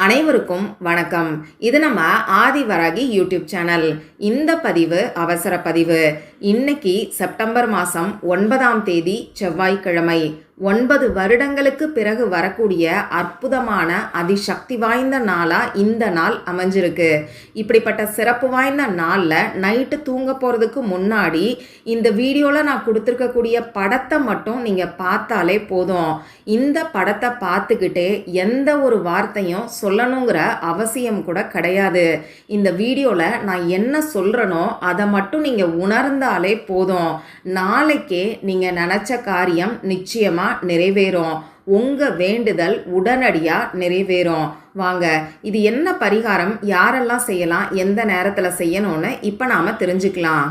அனைவருக்கும் வணக்கம். இது நம்ம ஆதிவராகி யூடியூப் சேனல். இந்த பதிவு அவசர பதிவு. இன்னைக்கு செப்டம்பர் மாதம் 9ஆம் தேதி செவ்வாய்க்கிழமை. 9 வருடங்களுக்கு பிறகு வரக்கூடிய அற்புதமான அதிசக்தி வாய்ந்த நாளாக இந்த நாள் அமைஞ்சிருக்கு. இப்படிப்பட்ட சிறப்பு வாய்ந்த நாளில் நைட்டு தூங்க போகிறதுக்கு முன்னாடி இந்த வீடியோவில் நான் கொடுத்துருக்கக்கூடிய படத்தை மட்டும் நீங்கள் பார்த்தாலே போதும். இந்த படத்தை பார்த்துக்கிட்டே எந்த ஒரு வார்த்தையும் சொல்லணுங்கிற அவசியம் கூட கிடையாது. இந்த வீடியோவில் நான் என்ன சொல்கிறேனோ அதை மட்டும் நீங்கள் உணர்ந்தாலே போதும். நாளைக்கே நீங்கள் நினச்ச காரியம் நிச்சயமாக நிறைவேறும். உங்க வேண்டுதல் உடனடியா நிறைவேறும். வாங்க, இது என்ன பரிகாரம், யாரெல்லாம் செய்யலாம், எந்த நேரத்துல செய்யணும்னு இப்ப நாம தெரிஞ்சுக்கலாம்.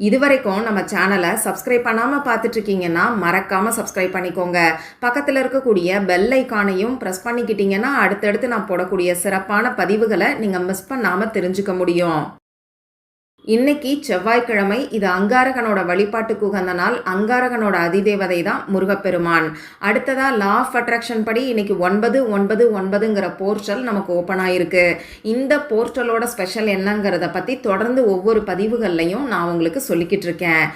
இதுவரைக்கும் நம்ம சேனலை சப்ஸ்கிரைப் பண்ணாமல் பார்த்துட்டு இருக்கீங்கன்னா மறக்காமல் சப்ஸ்கிரைப் பண்ணிக்கோங்க. பக்கத்தில் இருக்கக்கூடிய பெல் ஐக்கானையும் ப்ரெஸ் பண்ணிக்கிட்டீங்கன்னா அடுத்தடுத்து நான் போடக்கூடிய சிறப்பான பதிவுகளை நீங்கள் மிஸ் பண்ணாமல் தெரிஞ்சுக்க முடியும். இன்னைக்கு செவ்வாய்க்கிழமை. இது அங்காரகனோட வழிபாட்டுக்கு உகந்த நாள். அங்காரகனோட அதிதேவதை தான் முருகப்பெருமான். அடுத்ததா லா ஆஃப் அட்ராக்ஷன் படி இன்னைக்கு 999ங்கிற போர்ட்டல் நமக்கு ஓப்பன் ஆயிருக்கு. இந்த போர்ட்டலோட ஸ்பெஷல் என்னங்கிறத பற்றி தொடர்ந்து ஒவ்வொரு பதிவுகள்லையும் நான் உங்களுக்கு சொல்லிக்கிட்டு இருக்கேன்.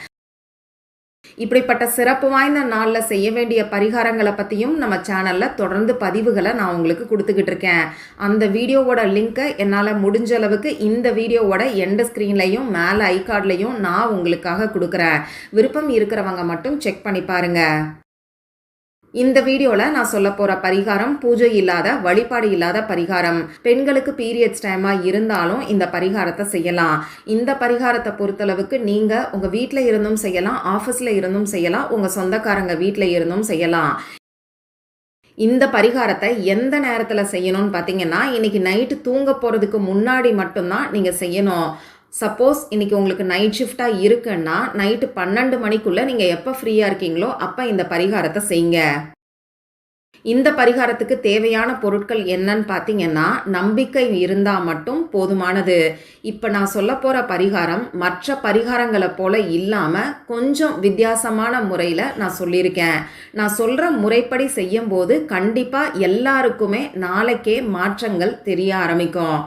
இப்படிப்பட்ட சிறப்பு வாய்ந்த நாளில் செய்ய வேண்டிய பரிகாரங்களை பற்றியும் நம்ம சேனலில் தொடர்ந்து பதிவுகளை நான் உங்களுக்கு கொடுத்துக்கிட்டு இருக்கேன். அந்த வீடியோவோட லிங்க்கை என்னால் முடிஞ்ச அளவுக்கு இந்த வீடியோவோட எண்ட் ஸ்க்ரீன்லையும் மேலே ஐகார்ட்லையும் நான் உங்களுக்காக கொடுக்குறேன். விருப்பம் இருக்கிறவங்க மட்டும் செக் பண்ணி பாருங்கள். இந்த வீடியோவில் நான் சொல்ல போகிற பரிகாரம் பூஜை இல்லாத, வழிபாடு இல்லாத பரிகாரம். பெண்களுக்கு பீரியட்ஸ் டைமாக இருந்தாலும் இந்த பரிகாரத்தை செய்யலாம். இந்த பரிகாரத்தை பொறுத்தளவுக்கு நீங்கள் உங்கள் வீட்டில் இருந்தும் செய்யலாம், ஆஃபீஸில் இருந்தும் செய்யலாம், உங்கள் சொந்தக்காரங்க வீட்டில் இருந்தும் செய்யலாம். இந்த பரிகாரத்தை எந்த நேரத்தில் செய்யணும்னு பார்த்தீங்கன்னா, இன்னைக்கு நைட்டு தூங்க போகிறதுக்கு முன்னாடி மட்டும்தான் நீங்கள் செய்யணும். சப்போஸ் இன்றைக்கி உங்களுக்கு நைட் ஷிஃப்டாக இருக்குன்னா நைட்டு 12 மணிக்குள்ளே நீங்கள் எப்போ ஃப்ரீயாக இருக்கீங்களோ அப்போ இந்த பரிகாரத்தை செய்யுங்க. இந்த பரிகாரத்துக்கு தேவையான பொருட்கள் என்னன்னு பார்த்தீங்கன்னா, நம்பிக்கை இருந்தால் மட்டும் போதுமானது. இப்போ நான் சொல்ல போகிற பரிகாரம் மற்ற பரிகாரங்களை போல் இல்லாமல் கொஞ்சம் வித்தியாசமான முறையில் நான் சொல்லியிருக்கேன். நான் சொல்கிற முறைப்படி செய்யும்போது கண்டிப்பாக எல்லாருக்குமே நாளைக்கே மாற்றங்கள் தெரிய ஆரம்பிக்கும்.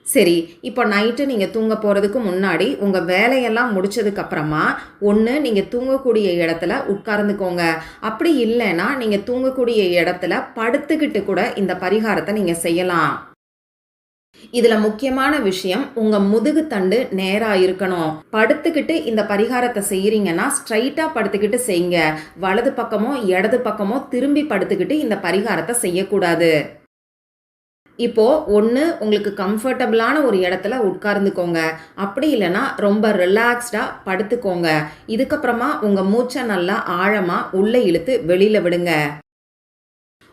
சரி, இப்போ நைட்டு நீங்கள் தூங்க போகிறதுக்கு முன்னாடி உங்கள் வேலையெல்லாம் முடிச்சதுக்கப்புறமா ஒன்று நீங்கள் தூங்கக்கூடிய இடத்துல உட்கார்ந்துக்கோங்க. அப்படி இல்லைன்னா நீங்கள் தூங்கக்கூடிய இடத்துல படுத்துக்கிட்டு கூட இந்த பரிகாரத்தை நீங்கள் செய்யலாம். இதில் முக்கியமான விஷயம், உங்கள் முதுகு தண்டு நேராக இருக்கணும். படுத்துக்கிட்டு இந்த பரிகாரத்தை செய்கிறீங்கன்னா ஸ்ட்ரைட்டாக படுத்துக்கிட்டு செய்யுங்க. வலது பக்கமோ இடது பக்கமோ திரும்பி படுத்துக்கிட்டு இந்த பரிகாரத்தை செய்யக்கூடாது. இப்போது ஒன்று உங்களுக்கு கம்ஃபர்டபுளான ஒரு இடத்துல உட்கார்ந்துக்கோங்க. அப்படி இல்லைன்னா ரொம்ப ரிலாக்ஸ்டாக படுத்துக்கோங்க. இதுக்கப்புறமா உங்கள் மூச்சை நல்லா ஆழமாக உள்ளே இழுத்து வெளியில் விடுங்க.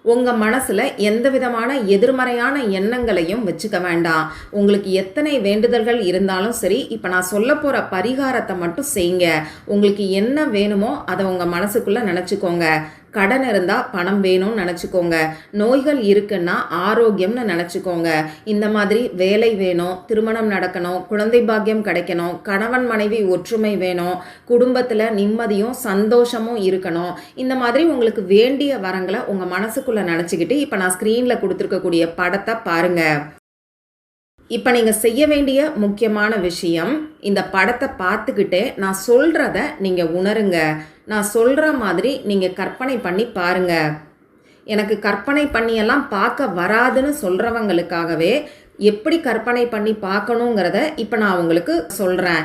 உங்கள் மனசில் எந்த விதமான எதிர்மறையான எண்ணங்களையும் வச்சுக்க வேண்டாம். உங்களுக்கு எத்தனை வேண்டுதல்கள் இருந்தாலும் சரி, இப்போ நான் சொல்ல போகிற பரிகாரத்தை மட்டும் செய்யுங்க. உங்களுக்கு என்ன வேணுமோ அதை உங்கள் மனசுக்குள்ளே நினச்சிக்கோங்க. கடன் இருந்தால் பணம் வேணும்னு நினச்சிக்கோங்க. நோய்கள் இருக்குன்னா ஆரோக்கியம்னு நினச்சிக்கோங்க. இந்த மாதிரி வேலை வேணும், திருமணம் நடக்கணும், குழந்தை பாக்கியம் கிடைக்கணும், கணவன் மனைவி ஒற்றுமை வேணும், குடும்பத்தில் நிம்மதியும் சந்தோஷமும் இருக்கணும். இந்த மாதிரி உங்களுக்கு வேண்டிய வரங்களை உங்கள் மனசுக்குள்ளே நினச்சிக்கிட்டு இப்போ நான் ஸ்க்ரீனில் கொடுத்துருக்கக்கூடிய படத்தை பாருங்கள். இப்போ நீங்கள் செய்ய வேண்டிய முக்கியமான விஷயம், இந்த படத்தை பார்த்துக்கிட்டே நான் சொல்கிறத நீங்கள் உணருங்க. நான் சொல்கிற மாதிரி நீங்கள் கற்பனை பண்ணி பாருங்கள். எனக்கு கற்பனை பண்ணியெல்லாம் பார்க்க வராதுன்னு சொல்கிறவங்களுக்காகவே எப்படி கற்பனை பண்ணி பார்க்கணுங்கிறத இப்போ நான் உங்களுக்கு சொல்கிறேன்.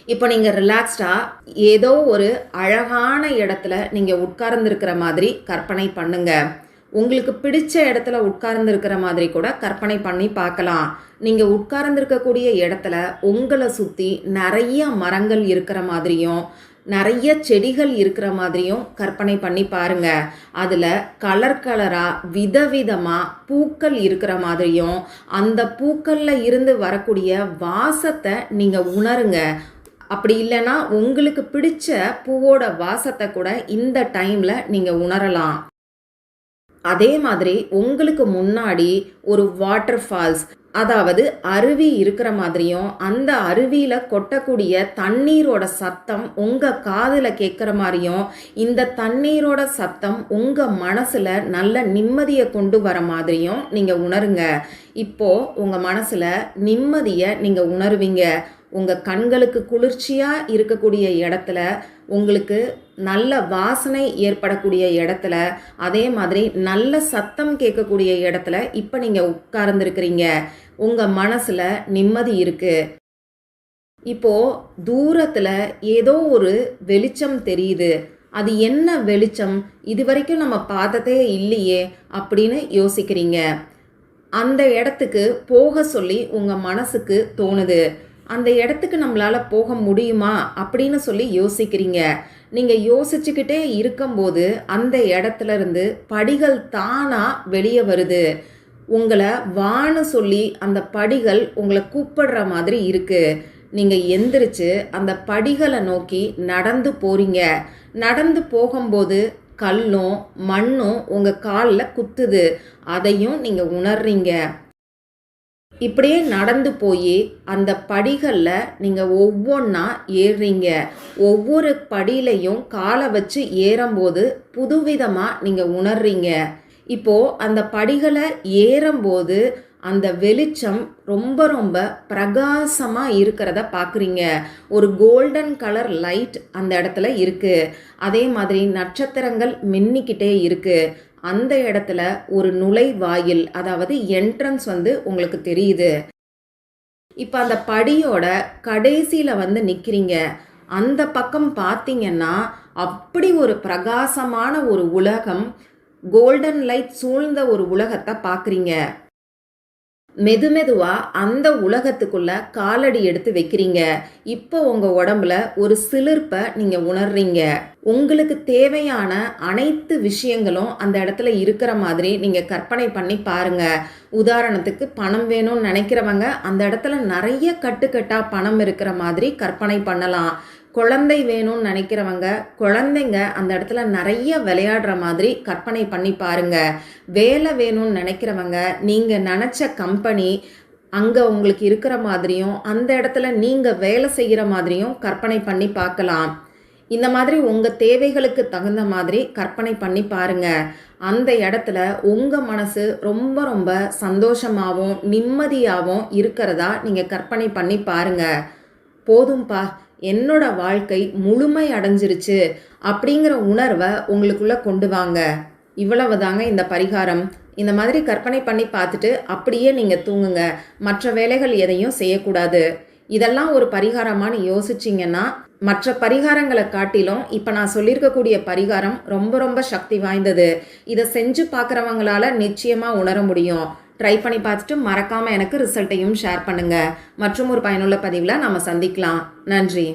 இப்போ நீங்கள் ரிலாக்ஸ்டாக ஏதோ ஒரு அழகான இடத்துல நீங்கள் உட்கார்ந்துருக்கிற மாதிரி கற்பனை பண்ணுங்கள். உங்களுக்கு பிடிச்ச இடத்துல உட்கார்ந்துருக்கிற மாதிரி கூட கற்பனை பண்ணி பார்க்கலாம். நீங்கள் உட்கார்ந்துருக்கக்கூடிய இடத்துல உங்களை சுற்றி நிறைய மரங்கள் இருக்கிற மாதிரியும் நிறைய செடிகள் இருக்கிற மாதிரியும் கற்பனை பண்ணி பாருங்க. அதில் கலர் கலராக விதவிதமாக பூக்கள் இருக்கிற மாதிரியும் அந்த பூக்களில் இருந்து வரக்கூடிய வாசத்தை நீங்கள் உணருங்க. அப்படி இல்லைன்னா உங்களுக்கு பிடிச்ச பூவோட வாசத்தை கூட இந்த டைமில் நீங்கள் உணரலாம். அதே மாதிரி உங்களுக்கு முன்னாடி ஒரு வாட்டர் ஃபால்ஸ், அதாவது அருவி இருக்கிற மாதிரியும் அந்த அருவியில் கொட்டக்கூடிய தண்ணீரோட சத்தம் உங்கள் காதில் கேட்குற மாதிரியும் இந்த தண்ணீரோட சத்தம் உங்கள் மனசில் நல்ல நிம்மதியை கொண்டு வர மாதிரியும் நீங்கள் உணருங்க. இப்போது உங்கள் மனசில் நிம்மதியை நீங்கள் உணர்வீங்க. உங்கள் கண்களுக்கு குளிர்ச்சியாக இருக்கக்கூடிய இடத்துல, உங்களுக்கு நல்ல வாசனை ஏற்படக்கூடிய இடத்துல, அதே மாதிரி நல்ல சத்தம் கேட்கக்கூடிய இடத்துல இப்போ நீங்கள் உட்கார்ந்துருக்கிறீங்க. உங்கள் மனசில் நிம்மதி இருக்குது. இப்போது தூரத்தில் ஏதோ ஒரு வெளிச்சம் தெரியுது. அது என்ன வெளிச்சம்? இது வரைக்கும் நம்ம பார்த்ததே இல்லையே அப்படின்னு யோசிக்கிறீங்க. அந்த இடத்துக்கு போக சொல்லி உங்கள் மனசுக்கு தோணுது. அந்த இடத்துக்கு நம்மளால் போக முடியுமா அப்படின்னு சொல்லி யோசிக்கிறீங்க. நீங்கள் யோசிச்சுக்கிட்டே இருக்கும்போது அந்த இடத்துல இருந்து படிகள் தானாக வெளியே வருது. உங்களை வான்னு சொல்லி அந்த படிகள் உங்களை கூப்பிடுற மாதிரி இருக்குது. நீங்கள் எந்திரிச்சு அந்த படிகளை நோக்கி நடந்து போகிறீங்க. நடந்து போகும்போது கல்லும் மண்ணும் உங்கள் காலில் குத்துது. அதையும் நீங்கள் உணர்றீங்க. இப்படியே நடந்து போய் அந்த படிகளில் நீங்கள் ஒவ்வொன்றா ஏறுறீங்க. ஒவ்வொரு படியிலையும் காலை வச்சு ஏறும்போது புதுவிதமாக நீங்கள் உணர்றீங்க. இப்போது அந்த படிகளை ஏறும்போது அந்த வெளிச்சம் ரொம்ப ரொம்ப பிரகாசமாக இருக்கிறத பார்க்குறீங்க. ஒரு கோல்டன் கலர் லைட் அந்த இடத்துல இருக்குது. அதே மாதிரி நட்சத்திரங்கள் மின்னிக்கிட்டே இருக்குது. அந்த இடத்துல ஒரு நுழைவாயில், அதாவது என்ட்ரன்ஸ் உங்களுக்கு தெரியுது. இப்போ அந்த படியோட கடைசியில் நிற்கிறீங்க. அந்த பக்கம் பார்த்தீங்கன்னா அப்படி ஒரு பிரகாசமான ஒரு உலகம், கோல்டன் லைட் சூழ்ந்த ஒரு உலகத்தை பார்க்குறீங்க. மெதுமெதுவாக அந்த உலகத்துக்குள்ளே காலடி எடுத்து வைக்கிறீங்க. இப்போ உங்கள் உடம்புல ஒரு சிலிர்ப்பை நீங்கள் உணர்றீங்க. உங்களுக்கு தேவையான அனைத்து விஷயங்களும் அந்த இடத்துல இருக்கிற மாதிரி நீங்கள் கற்பனை பண்ணி பாருங்கள். உதாரணத்துக்கு பணம் வேணும்னு நினைக்கிறவங்க அந்த இடத்துல நிறைய கட்டுக்கட்டாக பணம் இருக்கிற மாதிரி கற்பனை பண்ணலாம். குழந்தை வேணும்னு நினைக்கிறவங்க குழந்தைங்க அந்த இடத்துல நிறைய விளையாடுற மாதிரி கற்பனை பண்ணி பாருங்க. வேலை வேணும்னு நினைக்கிறவங்க நீங்கள் நினச்ச கம்பெனி அங்கே உங்களுக்கு இருக்கிற மாதிரியும் அந்த இடத்துல நீங்கள் வேலை செய்கிற மாதிரியும் கற்பனை பண்ணி பார்க்கலாம். இந்த மாதிரி உங்கள் தேவைகளுக்கு தகுந்த மாதிரி கற்பனை பண்ணி பாருங்க. அந்த இடத்துல உங்கள் மனசு ரொம்ப ரொம்ப சந்தோஷமாகவும் நிம்மதியாகவும் இருக்கிறதா நீங்கள் கற்பனை பண்ணி பாருங்க. போதும்பா, என்னோட வாழ்க்கை முழுமை அடைஞ்சிருச்சு அப்படிங்கிற உணர்வை உங்களுக்குள்ளே கொண்டு வாங்க. இவ்வளவு தாங்க இந்த பரிகாரம். இந்த மாதிரி கற்பனை பண்ணி பார்த்துட்டு அப்படியே நீங்கள் தூங்குங்க. மற்ற வேலைகள் எதையும் செய்யக்கூடாது. இதெல்லாம் ஒரு பரிகாரமானு யோசிச்சிங்கன்னா மற்ற பரிகாரங்களை காட்டிலும் இப்போ நான் சொல்லியிருக்கக்கூடிய பரிகாரம் ரொம்ப ரொம்ப சக்தி வாய்ந்தது. இதை செஞ்சு பார்க்குறவங்களால நிச்சயமாக உணர முடியும். ட்ரை பண்ணி பார்த்துட்டு மறக்காமல் எனக்கு ரிசல்ட்டையும் ஷேர் பண்ணுங்கள். மற்றும் ஒரு பயனுள்ள பதிவில் நாம் சந்திக்கலாம். நன்றி.